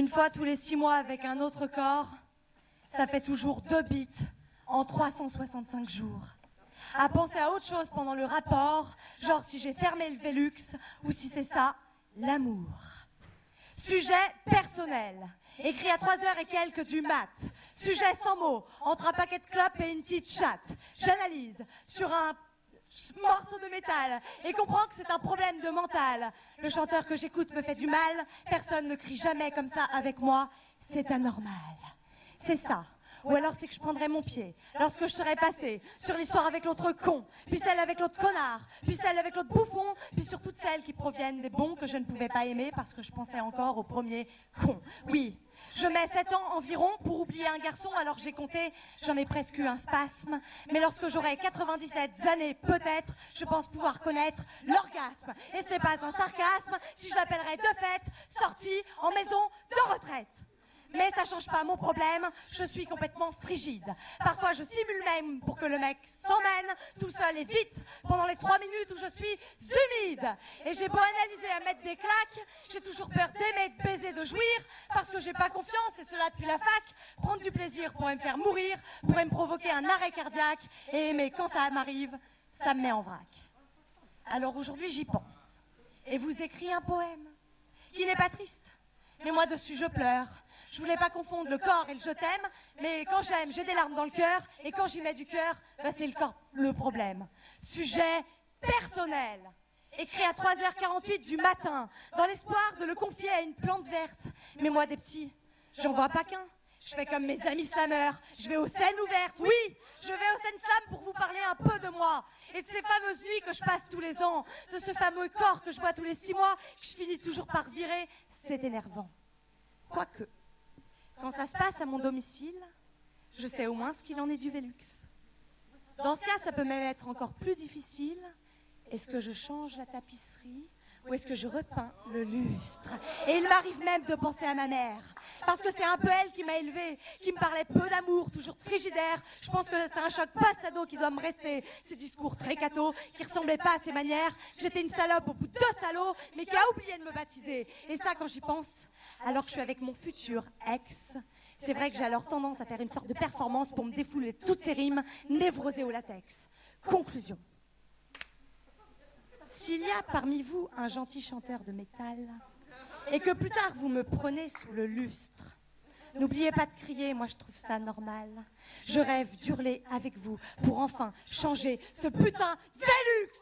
Une fois tous les 6 mois avec un autre corps, ça fait toujours 2 beats en 365 jours. À penser à autre chose pendant le rapport, genre si j'ai fermé le Velux ou si c'est ça, l'amour. Sujet personnel, écrit à 3h et quelques du mat. Sujet sans mots, entre un paquet de clopes et une petite chatte. J'analyse sur un morceau de métal et comprends que c'est un problème de mental. Le chanteur que j'écoute me fait du mal, personne ne crie jamais comme ça avec moi, c'est anormal. C'est ça. Ou alors c'est que je prendrais mon pied lorsque je serais passée sur l'histoire avec l'autre con, puis celle avec l'autre connard, puis celle avec l'autre bouffon, puis sur toutes celles qui proviennent des bons que je ne pouvais pas aimer parce que je pensais encore au premier con. Oui, je mets 7 ans environ pour oublier un garçon, alors j'ai compté, j'en ai presque eu un spasme. Mais lorsque j'aurai 97 années peut-être, je pense pouvoir connaître l'orgasme. Et ce n'est pas un sarcasme si je l'appellerais de fait sortie en maison de retraite. Mais ça change pas mon problème, je suis complètement frigide. Parfois je simule même pour que le mec s'emmène tout seul et vite pendant les 3 minutes où je suis humide. Et j'ai beau analyser à mettre des claques, j'ai toujours peur d'aimer, de baiser, de jouir, parce que j'ai pas confiance, et cela depuis la fac. Prendre du plaisir pourrait me faire mourir, pourrait me provoquer un arrêt cardiaque, et aimer quand ça m'arrive, ça me met en vrac. Alors aujourd'hui j'y pense, et vous écris un poème, qui n'est pas triste. Mais moi dessus je pleure. Je voulais pas confondre le corps et le je t'aime, mais quand j'aime j'ai des larmes dans le cœur, et quand j'y mets du cœur, bah c'est le corps le problème. Sujet personnel, écrit à 3h48 du matin, dans l'espoir de le confier à une plante verte. Mais moi des petits, j'en vois pas qu'un. Je fais comme mes amis slameurs, je vais aux scènes ouvertes, oui, je vais aux scènes slam pour vous parler un peu de moi, et de ces fameuses nuits que je passe tous les ans, de ce fameux corps que je vois tous les 6 mois, que je finis toujours par virer, c'est énervant. Quoique, quand ça se passe à mon domicile, je sais au moins ce qu'il en est du Velux. Dans ce cas, ça peut même être encore plus difficile. Est-ce que je change la tapisserie ? Ou est-ce que je repeins le lustre? Et il m'arrive même de penser à ma mère. Parce que c'est un peu elle qui m'a élevée, qui me parlait peu d'amour, toujours frigidaire. Je pense que c'est un choc post-ado qui doit me rester. Ces discours très cathos, qui ressemblaient pas à ses manières. J'étais une salope au bout de 2 salauds, mais qui a oublié de me baptiser. Et ça, quand j'y pense, alors que je suis avec mon futur ex, c'est vrai que j'ai alors tendance à faire une sorte de performance pour me défouler de toutes ces rimes névrosées au latex. Conclusion. S'il y a parmi vous un gentil chanteur de métal, et que plus tard vous me prenez sous le lustre, n'oubliez pas de crier, moi je trouve ça normal. Je rêve d'hurler avec vous pour enfin changer ce putain Velux.